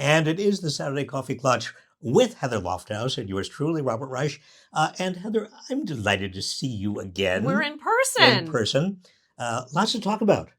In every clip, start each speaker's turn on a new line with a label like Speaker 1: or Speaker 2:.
Speaker 1: And it is the Saturday Coffee Klatch with Heather Lofthouse and yours truly, Robert Reich. And Heather, I'm delighted to see you again.
Speaker 2: We're in person.
Speaker 1: In person. Lots to talk about.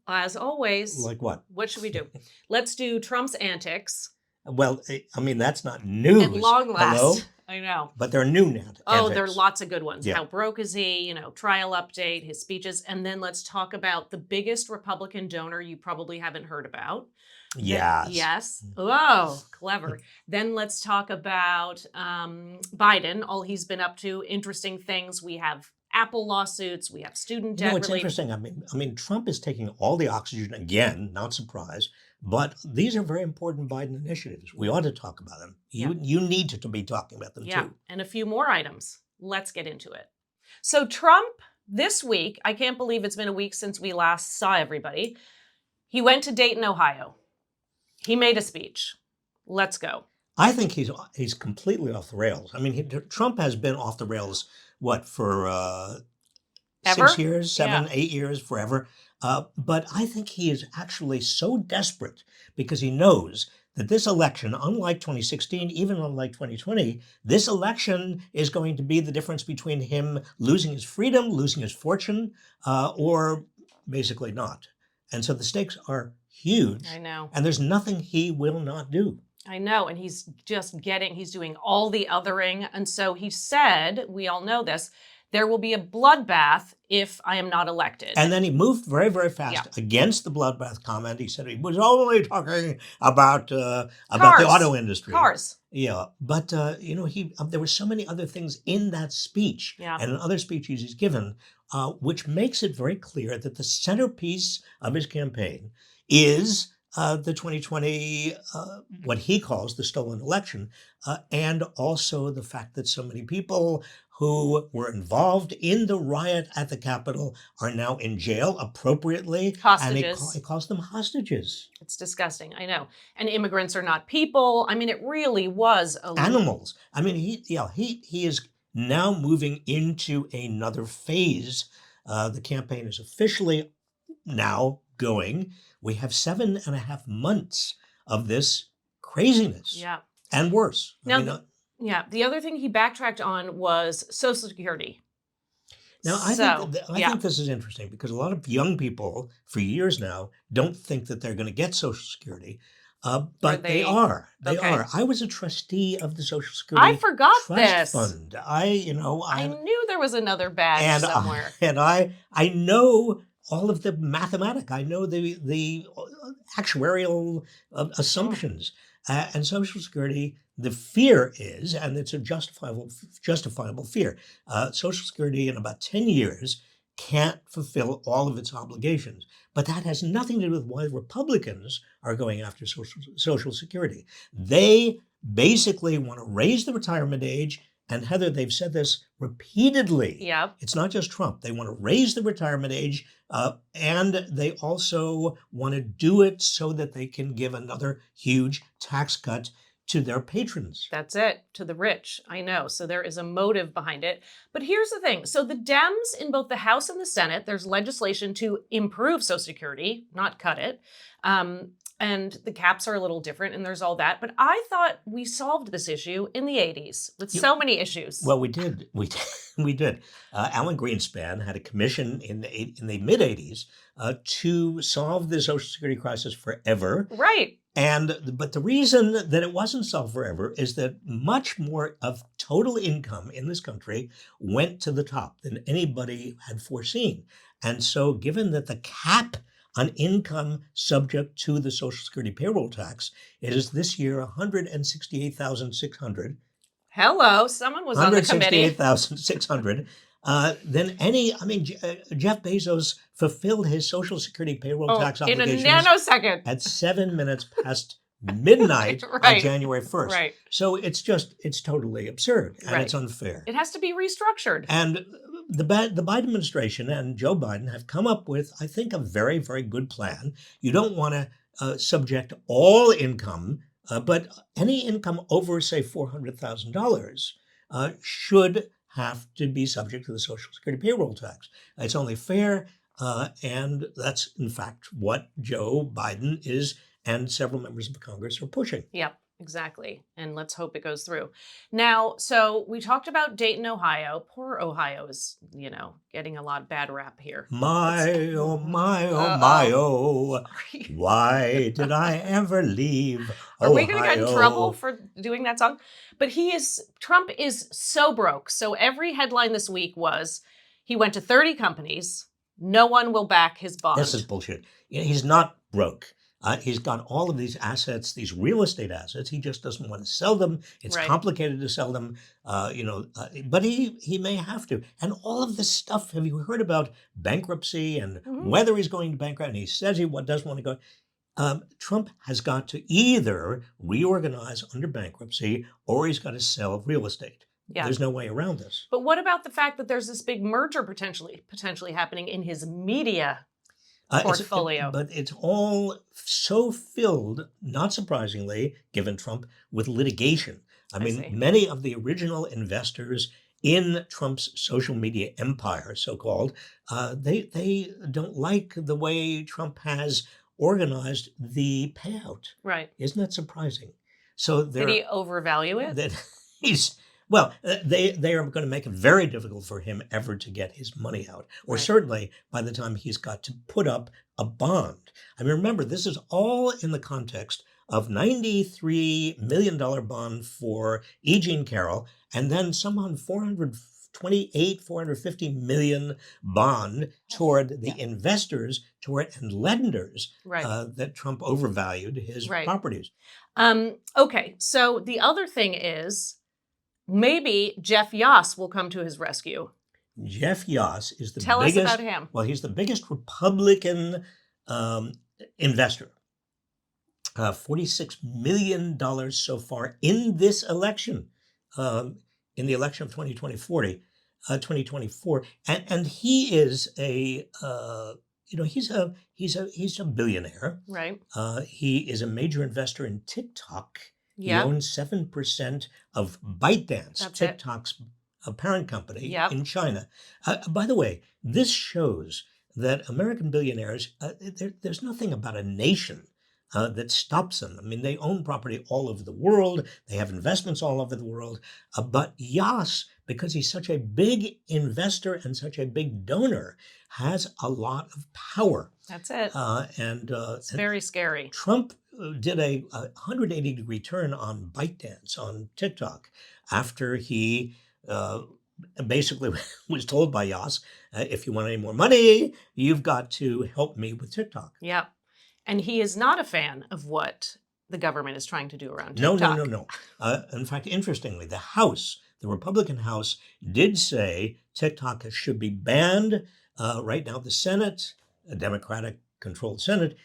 Speaker 2: As always.
Speaker 1: Like what?
Speaker 2: What should we do? Let's do Trump's antics.
Speaker 1: Well, I mean, that's not news.
Speaker 2: At long last.
Speaker 1: Hello?
Speaker 2: I know.
Speaker 1: But there are new antics.
Speaker 2: Oh, there are lots of good ones.
Speaker 1: Yeah.
Speaker 2: How broke is he? Trial update, his speeches. And then let's talk about the biggest Republican donor you probably haven't heard about.
Speaker 1: Yes.
Speaker 2: Yes. Oh, clever. Then let's talk about Biden, all he's been up to, interesting things. We have Apple lawsuits. We have student debt.
Speaker 1: It's interesting. I mean, Trump is taking all the oxygen again, not surprised. But these are very important Biden initiatives. We ought to talk about them. You need to be talking about them too.
Speaker 2: And a few more items. Let's get into it. So Trump, this week, I can't believe it's been a week since we last saw everybody. He went to Dayton, Ohio. He made a speech. Let's go.
Speaker 1: I think he's completely off the rails. I mean, Trump has been off the rails, for 6 years, 7, 8 years, forever. But I think he is actually so desperate because he knows that this election, unlike 2016, even unlike 2020, this election is going to be the difference between him losing his freedom, losing his fortune, or basically not. And so the stakes are huge.
Speaker 2: I know.
Speaker 1: And there's nothing he will not do.
Speaker 2: I know. And he's doing all the othering. And so he said, we all know this, there will be a bloodbath if I am not elected.
Speaker 1: And then he moved very, very fast against the bloodbath comment. He said he was only talking about the auto industry.
Speaker 2: Cars.
Speaker 1: Yeah. But, there were so many other things in that speech and in other speeches he's given, which makes it very clear that the centerpiece of his campaign is the 2020, what he calls the stolen election, and also the fact that so many people who were involved in the riot at the Capitol are now in jail appropriately.
Speaker 2: Hostages.
Speaker 1: And he calls them hostages.
Speaker 2: It's disgusting, I know. And immigrants are not people. I mean, it really was
Speaker 1: animals. I mean, he is now moving into another phase. The campaign is officially now going. We have 7.5 months of this craziness.
Speaker 2: Yeah.
Speaker 1: And worse.
Speaker 2: The other thing he backtracked on was Social Security.
Speaker 1: Now, I think this is interesting because a lot of young people for years now don't think that they're going to get Social Security. But they are. They are. I was a trustee of the Social Security Trust Fund. I
Speaker 2: knew there was another badge somewhere.
Speaker 1: And I know all of the mathematics. I know the actuarial assumptions. And Social Security, the fear is, and it's a justifiable fear, Social Security in about 10 years can't fulfill all of its obligations. But that has nothing to do with why Republicans are going after Social Security. They basically want to raise the retirement age. And Heather, they've said this repeatedly.
Speaker 2: Yep.
Speaker 1: It's not just Trump. They want to raise the retirement age, and they also want to do it so that they can give another huge tax cut to their patrons.
Speaker 2: That's it, to the rich. I know. So there is a motive behind it. But here's the thing. So the Dems in both the House and the Senate, there's legislation to improve Social Security, not cut it. And the caps are a little different, and there's all that. But I thought we solved this issue in the 80s with so many issues.
Speaker 1: Well, we did. We did. Alan Greenspan had a commission in the mid-80s to solve the Social Security crisis forever.
Speaker 2: Right.
Speaker 1: But the reason that it wasn't solved forever is that much more of total income in this country went to the top than anybody had foreseen. And so given that the cap on income subject to the Social Security payroll tax is this year $168,600.
Speaker 2: Hello, someone was on the committee.
Speaker 1: $168,600. Jeff Bezos fulfilled his Social Security payroll tax obligations
Speaker 2: in a nanosecond
Speaker 1: at 7 minutes past midnight on January 1st.
Speaker 2: Right.
Speaker 1: So it's totally absurd and it's unfair.
Speaker 2: It has to be restructured.
Speaker 1: And the Biden administration and Joe Biden have come up with, I think, a very, very good plan. You don't want to subject all income, but any income over, say, $400,000 should have to be subject to the Social Security payroll tax. It's only fair, and that's, in fact, what Joe Biden is and several members of Congress are pushing.
Speaker 2: Yep, exactly. And let's hope it goes through. Now, so we talked about Dayton, Ohio. Poor Ohio is, getting a lot of bad rap here.
Speaker 1: My, oh, my, oh,
Speaker 2: Uh-oh.
Speaker 1: my, oh,
Speaker 2: Sorry.
Speaker 1: why did I ever leave
Speaker 2: Are we going to get in
Speaker 1: Ohio?
Speaker 2: trouble for doing that song? But Trump is so broke. So every headline this week was he went to 30 companies. No one will back his bond.
Speaker 1: This is bullshit. He's not broke. He's got all of these assets, these real estate assets. He just doesn't want to sell them. It's
Speaker 2: Right.
Speaker 1: complicated to sell them, but he may have to. And all of this stuff, have you heard about bankruptcy and whether he's going to bankrupt? And he says he doesn't want to go. Trump has got to either reorganize under bankruptcy or he's got to sell real estate.
Speaker 2: Yeah.
Speaker 1: There's no way around this.
Speaker 2: But what about the fact that there's this big merger potentially happening in his media portfolio?
Speaker 1: But it's all so filled, not surprisingly, given Trump, with litigation. I mean, many of the original investors in Trump's social media empire, so-called, they don't like the way Trump has organized the payout.
Speaker 2: Right.
Speaker 1: Isn't that surprising? So
Speaker 2: did he overvalue it?
Speaker 1: That they are going to make it very difficult for him ever to get his money out, or certainly by the time he's got to put up a bond. I mean, remember, this is all in the context of $93 million bond for E. Jean Carroll, and then somehow $450 million bond toward the investors and lenders that Trump overvalued his properties.
Speaker 2: Okay, so the other thing is, maybe Jeff Yoss will come to his rescue.
Speaker 1: Jeff Yoss is the biggest.
Speaker 2: Tell us about him.
Speaker 1: Well, he's the biggest Republican investor. $46 million so far in this election, in the election of 2024, and he is he's a billionaire.
Speaker 2: Right.
Speaker 1: He is a major investor in TikTok.
Speaker 2: Yep.
Speaker 1: He owns 7% of ByteDance, TikTok's parent company in China. By the way, this shows that American billionaires, there's nothing about a nation that stops them. I mean, they own property all over the world. They have investments all over the world. But Yoss, because he's such a big investor and such a big donor, has a lot of power.
Speaker 2: That's it. It's very scary.
Speaker 1: Trump did a 180-degree turn on ByteDance on TikTok after he basically was told by Yoss, if you want any more money, you've got to help me with TikTok.
Speaker 2: Yep. And he is not a fan of what the government is trying to do around TikTok.
Speaker 1: No. In fact, interestingly, the Republican House did say TikTok should be banned. Right now, the Senate, a Democratic-controlled Senate,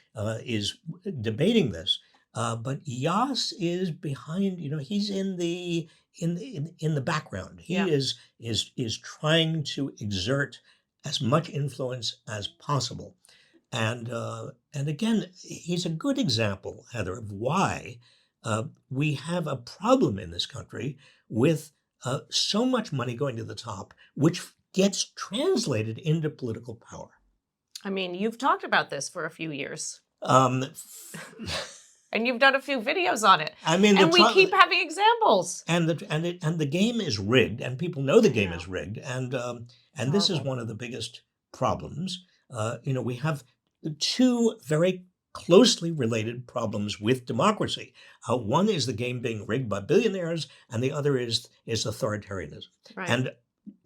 Speaker 1: is debating this. But Yoss is behind. He's in the background. He is trying to exert as much influence as possible. And again, he's a good example, Heather, of why we have a problem in this country with so much money going to the top, which gets translated into political power.
Speaker 2: I mean, you've talked about this for a few years.
Speaker 1: And
Speaker 2: you've done a few videos on it.
Speaker 1: I mean,
Speaker 2: and we keep having examples.
Speaker 1: And the game is rigged, and people know the game is rigged. And this is one of the biggest problems. We have two very closely related problems with democracy. One is the game being rigged by billionaires, and the other is authoritarianism.
Speaker 2: Right.
Speaker 1: And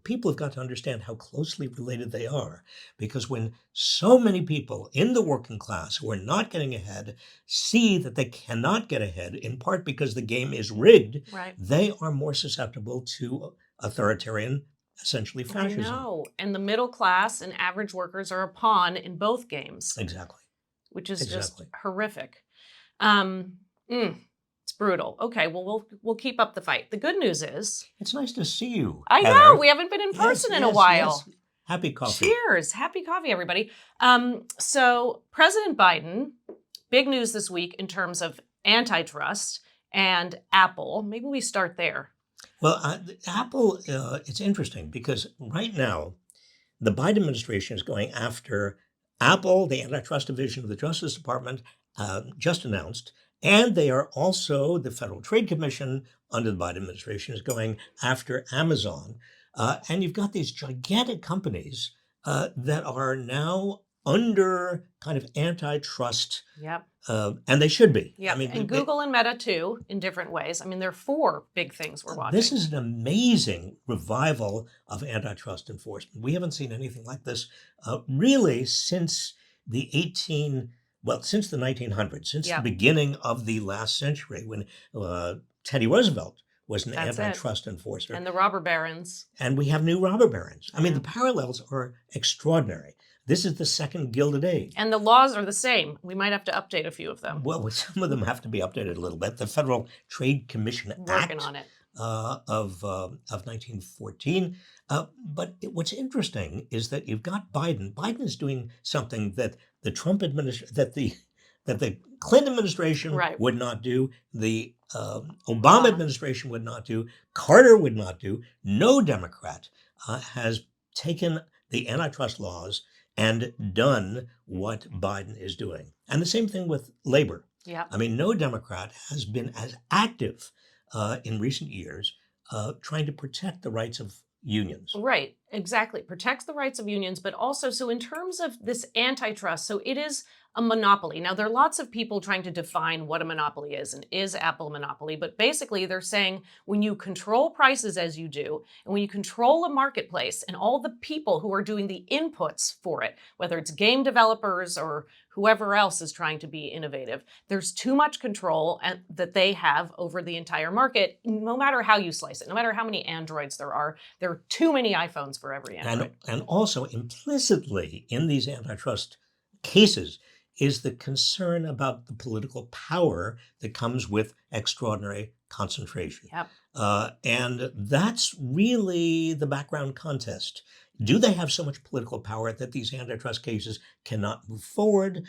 Speaker 1: people have got to understand how closely related they are, because when so many people in the working class who are not getting ahead see that they cannot get ahead, in part because the game is rigged, they are more susceptible to authoritarian, essentially fascism.
Speaker 2: I know. And the middle class and average workers are a pawn in both games.
Speaker 1: Exactly.
Speaker 2: Which is just horrific. It's brutal. Okay, well, we'll keep up the fight. The good news is...
Speaker 1: It's nice to see you,
Speaker 2: I
Speaker 1: Heather.
Speaker 2: know. We haven't been in person in a while.
Speaker 1: Yes. Happy coffee.
Speaker 2: Cheers. Happy coffee, everybody. So President Biden, big news this week in terms of antitrust and Apple. Maybe we start there.
Speaker 1: Well, Apple, it's interesting because right now, the Biden administration is going after Apple, the antitrust division of the Justice Department, just announced. And they are also, the Federal Trade Commission under the Biden administration is going after Amazon. And you've got these gigantic companies that are now under kind of antitrust,
Speaker 2: Yep.
Speaker 1: and they should be.
Speaker 2: Yeah,
Speaker 1: I mean,
Speaker 2: and Google and Meta too, in different ways. I mean, there are four big things we're watching.
Speaker 1: this is an amazing revival of antitrust enforcement. We haven't seen anything like this really since since the 1900s, since the
Speaker 2: Yep.
Speaker 1: beginning of the last century, when Teddy Roosevelt was an
Speaker 2: That's it.
Speaker 1: antitrust enforcer.
Speaker 2: And the robber barons.
Speaker 1: And we have new robber barons. I mean,
Speaker 2: Yeah.
Speaker 1: the parallels are extraordinary. This is the second Gilded Age.
Speaker 2: And the laws are the same. We might have to update a few of them.
Speaker 1: Well, some of them have to be updated a little bit. The Federal Trade Commission
Speaker 2: Working
Speaker 1: Act
Speaker 2: on it.
Speaker 1: of 1914. But what's interesting is that you've got Biden. Biden is doing something that the Trump administration, that the Clinton administration
Speaker 2: Right.
Speaker 1: would not do, the Obama administration would not do, Carter would not do. No Democrat has taken the antitrust laws and done what Biden is doing. And the same thing with labor.
Speaker 2: Yeah.
Speaker 1: I mean, no Democrat has been as active in recent years trying to protect the rights of unions.
Speaker 2: Right, exactly. Protects the rights of unions, but also, so in terms of this antitrust, so it is a monopoly. Now, there are lots of people trying to define what a monopoly is, and is Apple a monopoly? But basically, they're saying when you control prices as you do, and when you control a marketplace and all the people who are doing the inputs for it, whether it's game developers or whoever else is trying to be innovative, there's too much control that they have over the entire market, no matter how you slice it, no matter how many Androids there are too many iPhones for every Android.
Speaker 1: And also implicitly in these antitrust cases is the concern about the political power that comes with extraordinary concentration.
Speaker 2: Yep.
Speaker 1: And that's really the background contest. Do they have so much political power that these antitrust cases cannot move forward?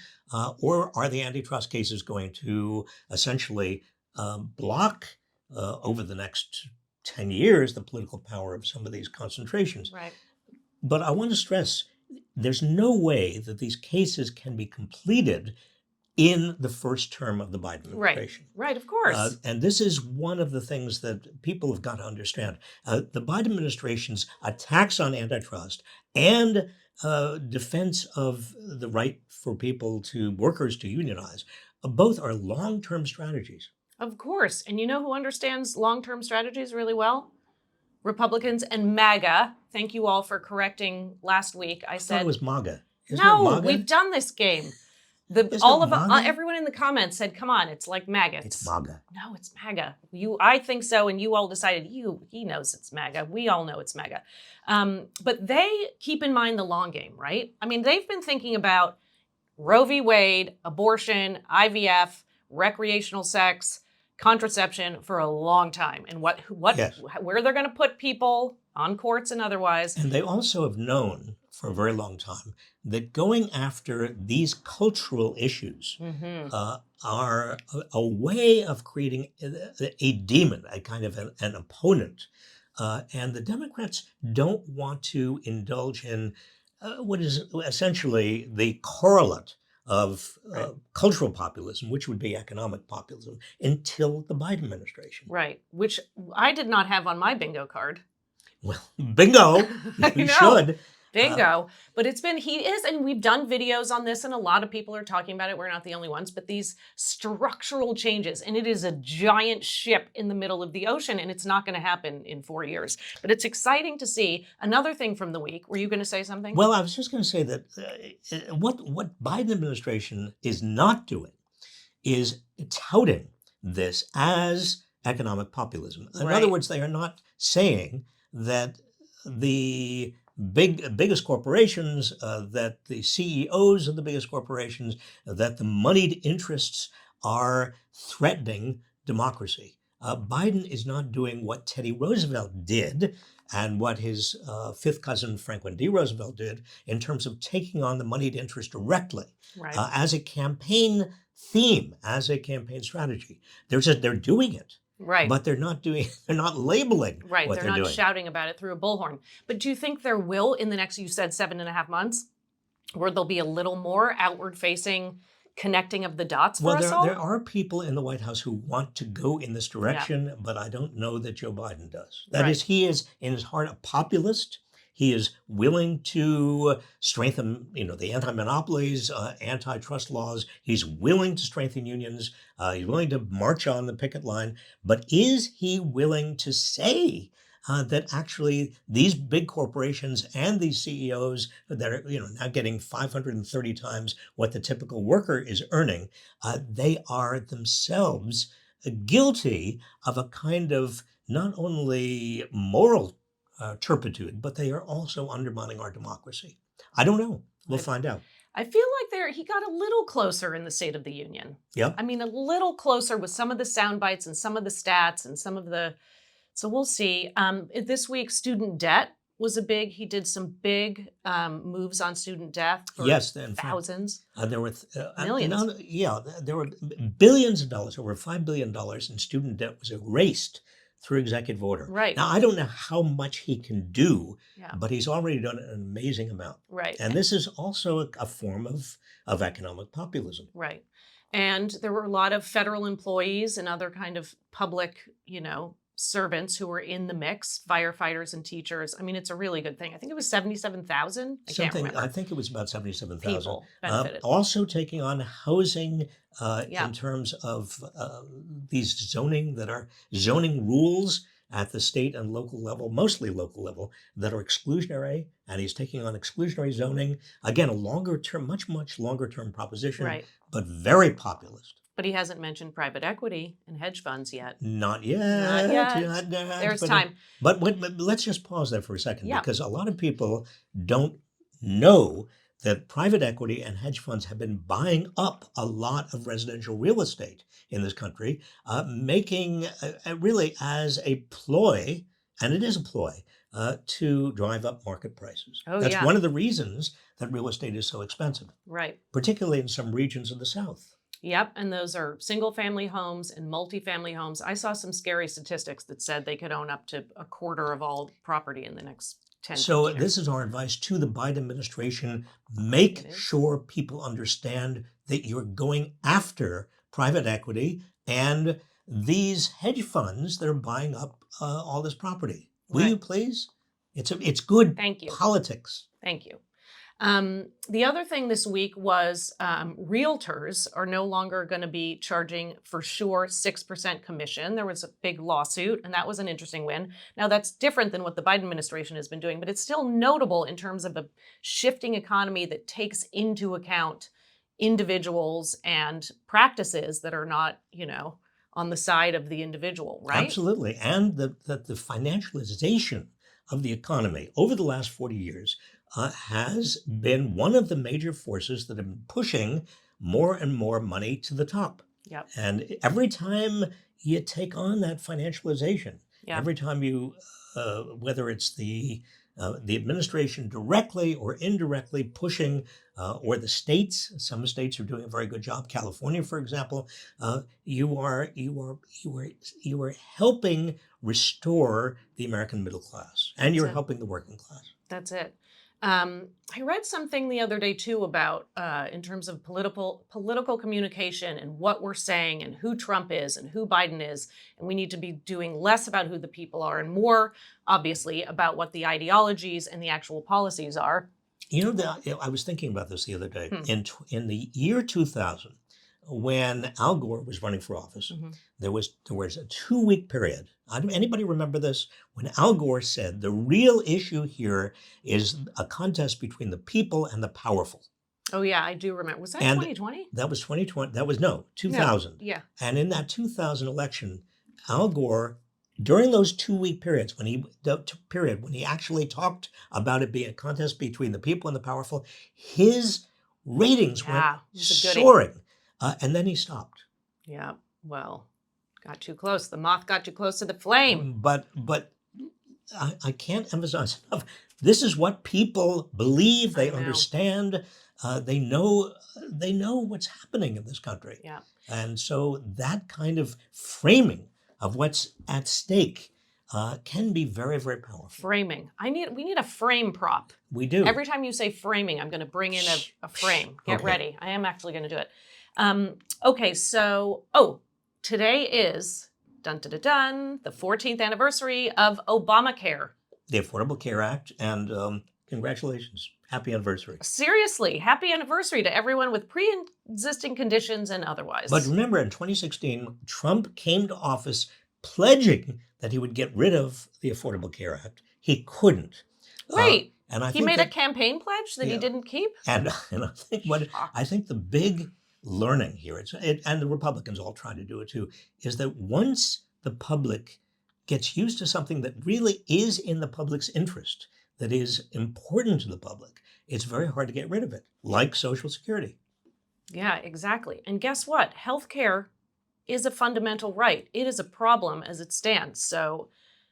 Speaker 1: Or are the antitrust cases going to essentially block over the next 10 years the political power of some of these concentrations?
Speaker 2: Right.
Speaker 1: But I want to stress, there's no way that these cases can be completed in the first term of the Biden administration.
Speaker 2: Right, of course.
Speaker 1: And this is one of the things that people have got to understand. The Biden administration's attacks on antitrust and defense of the right for workers to unionize, both are long-term strategies.
Speaker 2: Of course. And you know who understands long-term strategies really well? Republicans and MAGA. Thank you all for correcting last week. I said
Speaker 1: it was MAGA. Isn't
Speaker 2: no,
Speaker 1: it MAGA?
Speaker 2: we've done this game. Everyone in the comments said, "Come on, it's like MAGA."
Speaker 1: It's MAGA.
Speaker 2: No, it's MAGA. I think so, and you all decided. He knows it's MAGA. We all know it's MAGA. But they keep in mind the long game, right? I mean, they've been thinking about Roe v. Wade, abortion, IVF, recreational sex, contraception for a long time, and where they're going to put people on courts and otherwise.
Speaker 1: And they also have known for a very long time that going after these cultural issues are a way of creating a demon, a kind of an opponent. And the Democrats don't want to indulge in what is essentially the correlate of cultural populism, which would be economic populism, until the Biden administration.
Speaker 2: Right, which I did not have on my bingo card.
Speaker 1: Well, bingo, you should.
Speaker 2: Bingo. But and we've done videos on this, and a lot of people are talking about it. We're not the only ones, but these structural changes, and it is a giant ship in the middle of the ocean, and it's not going to happen in 4 years. But it's exciting to see. Another thing from the week, were you going to say something?
Speaker 1: Well, I was just going to say that what Biden administration is not doing is touting this as economic populism. In other words, they are not saying that the biggest corporations, that the CEOs of the biggest corporations, that the moneyed interests are threatening democracy. Biden is not doing what Teddy Roosevelt did and what his fifth cousin Franklin D. Roosevelt did in terms of taking on the moneyed interest directly as a campaign theme, as a campaign strategy. They're doing it.
Speaker 2: Right.
Speaker 1: But they're not labeling
Speaker 2: right.
Speaker 1: what
Speaker 2: They're not
Speaker 1: doing.
Speaker 2: Shouting about it through a bullhorn. But do you think there will, in the next, you said 7.5 months, where there'll be a little more outward facing connecting of the dots for
Speaker 1: Well,
Speaker 2: us
Speaker 1: there
Speaker 2: all?
Speaker 1: are people in the White House who want to go in this
Speaker 2: Yeah,
Speaker 1: direction, but I don't know that Joe Biden does. That
Speaker 2: right.
Speaker 1: is, he is in his heart a populist. He is willing to strengthen, the anti-monopolies, antitrust laws. He's willing to strengthen unions. He's willing to march on the picket line. But is he willing to say that actually these big corporations and these CEOs that are, now getting 530 times what the typical worker is earning, they are themselves guilty of a kind of not only moral turpitude, but they are also undermining our democracy. I don't know. We'll
Speaker 2: I,
Speaker 1: find out.
Speaker 2: I feel like he got a little closer in the State of the Union.
Speaker 1: Yep.
Speaker 2: I mean, a little closer with some of the sound bites and some of the stats and some of the. So we'll see. This week, student debt was he did some big moves on student debt for
Speaker 1: Yes. In fact,
Speaker 2: thousands,
Speaker 1: there were
Speaker 2: millions.
Speaker 1: there were billions of dollars, over $5 billion in student debt was erased through executive order.
Speaker 2: Right.
Speaker 1: Now I don't know how much he can do,
Speaker 2: Yeah.
Speaker 1: but he's already done an amazing amount.
Speaker 2: Right.
Speaker 1: And this is also a form of economic populism.
Speaker 2: Right. And there were a lot of federal employees and other kind of public, servants who were in the mix, firefighters and teachers. I mean, it's a really good thing. I think it was 77,000. I can't remember.
Speaker 1: I think it was about 77,000.
Speaker 2: People benefited.
Speaker 1: Also taking on housing
Speaker 2: Yeah.
Speaker 1: in terms of these zoning rules at the state and local level, mostly local level, that are exclusionary. And he's taking on exclusionary zoning. Again, a longer term, much longer term proposition,
Speaker 2: Right.
Speaker 1: but very populist.
Speaker 2: But he hasn't mentioned private equity and hedge funds yet.
Speaker 1: Not yet.
Speaker 2: Not yet.
Speaker 1: Not yet.
Speaker 2: There's
Speaker 1: But,
Speaker 2: time.
Speaker 1: But let's just pause there for a second,
Speaker 2: Yeah.
Speaker 1: because a lot of people don't know that private equity and hedge funds have been buying up a lot of residential real estate in this country, making really as a ploy, and it is a ploy, to drive up market prices.
Speaker 2: Oh,
Speaker 1: That's
Speaker 2: yeah.
Speaker 1: one of the reasons that real estate is so expensive,
Speaker 2: Right.
Speaker 1: particularly in some regions of the South.
Speaker 2: Yep. And those are single family homes and multifamily homes. I saw some scary statistics that said they could own up to a quarter of all property in the next 10
Speaker 1: So
Speaker 2: 15 years.
Speaker 1: this is our advice to the Biden administration. Make
Speaker 2: It is.
Speaker 1: sure people understand that you're going after private equity and these hedge funds that are buying up all this property. Will you
Speaker 2: Right.
Speaker 1: please? It's good
Speaker 2: Thank you.
Speaker 1: politics.
Speaker 2: Thank you. The other thing this week was realtors are no longer going to be charging for sure 6% commission. There was a big lawsuit, and that was an interesting win. Now, that's different than what the Biden administration has been doing, but it's still notable in terms of a shifting economy that takes into account individuals and practices that are not, on the side of the individual, right?
Speaker 1: Absolutely. And that the financialization of the economy over the last 40 years has been one of the major forces that have been pushing more and more money to the top.
Speaker 2: Yep.
Speaker 1: And every time you take on that financialization,
Speaker 2: Yeah.
Speaker 1: every time you, whether it's the administration directly or indirectly pushing, or the states, some states are doing a very good job. California, for example, you are helping restore the American middle class, and you're
Speaker 2: That's it.
Speaker 1: helping the working class.
Speaker 2: That's it. I read something the other day too about in terms of political communication and what we're saying and who Trump is and who Biden is, and we need to be doing less about who the people are and more, obviously, about what the ideologies and the actual policies are.
Speaker 1: I was thinking about this the other day. In the year 2000, when Al Gore was running for office, there was a 2-week period. Anybody remember this? When Al Gore said the real issue here is a contest between the people and the powerful.
Speaker 2: Oh yeah, I do remember. Was that
Speaker 1: And
Speaker 2: 2020?
Speaker 1: That was 2020. That was 2000.
Speaker 2: No. Yeah.
Speaker 1: And in that 2000 election, Al Gore, during those 2-week periods, when he actually talked about it being a contest between the people and the powerful, his ratings went
Speaker 2: it was a goodie.
Speaker 1: soaring. And then he stopped.
Speaker 2: Yeah. Well, got too close. The moth got too close to the flame.
Speaker 1: But I can't emphasize enough. This is what people believe. They
Speaker 2: know.
Speaker 1: understand. They know what's happening in this country.
Speaker 2: Yeah.
Speaker 1: And so that kind of framing of what's at stake can be very, very powerful.
Speaker 2: Framing. We need a frame prop.
Speaker 1: We do.
Speaker 2: Every time you say framing, I'm going to bring in a frame. Get
Speaker 1: Okay.
Speaker 2: ready. I am actually going to do it. Okay, so, today is, dun dun dun dun, the 14th anniversary of Obamacare.
Speaker 1: The Affordable Care Act, and congratulations. Happy anniversary.
Speaker 2: Seriously, happy anniversary to everyone with pre-existing conditions and otherwise.
Speaker 1: But remember, in 2016, Trump came to office pledging that he would get rid of the Affordable Care Act. He couldn't.
Speaker 2: Wait,
Speaker 1: and I
Speaker 2: he
Speaker 1: think
Speaker 2: made
Speaker 1: that,
Speaker 2: a campaign pledge that he didn't keep?
Speaker 1: And I think the big learning here, and the Republicans all try to do it too, is that once the public gets used to something that really is in the public's interest, that is important to the public, it's very hard to get rid of it, like Social Security.
Speaker 2: Yeah, exactly. And guess what? Healthcare is a fundamental right. It is a problem as it stands. So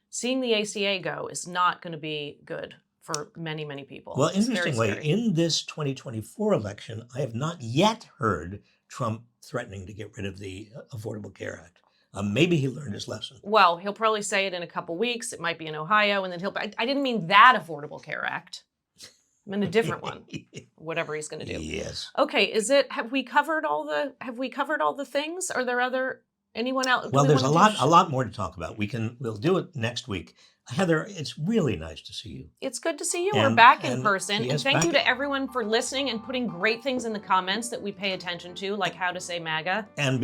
Speaker 2: seeing the ACA go is not going to be good for many, many people.
Speaker 1: Well,
Speaker 2: It's very
Speaker 1: interestingly,
Speaker 2: scary.
Speaker 1: in this 2024 election, I have not yet heard Trump threatening to get rid of the Affordable Care Act. Maybe he learned his lesson.
Speaker 2: Well, he'll probably say it in a couple weeks. It might be in Ohio, and then I didn't mean that Affordable Care Act. I meant a different one. Whatever he's going to do.
Speaker 1: Yes.
Speaker 2: Okay, have we covered all the things? Are there anyone else?
Speaker 1: Well, there's a lot more to talk about. We'll do it next week. Heather, it's really nice to see you.
Speaker 2: It's good to see you. We're back in person.
Speaker 1: Yes,
Speaker 2: and thank you to everyone for listening and putting great things in the comments that we pay attention to, like how to say MAGA.
Speaker 1: And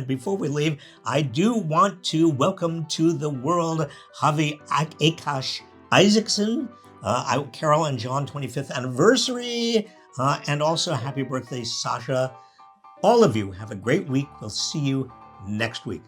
Speaker 1: before we leave, I do want to welcome to the world Javi Akash Isaacson, Carol and John 25th anniversary, and also happy birthday, Sasha. All of you have a great week. We'll see you next week.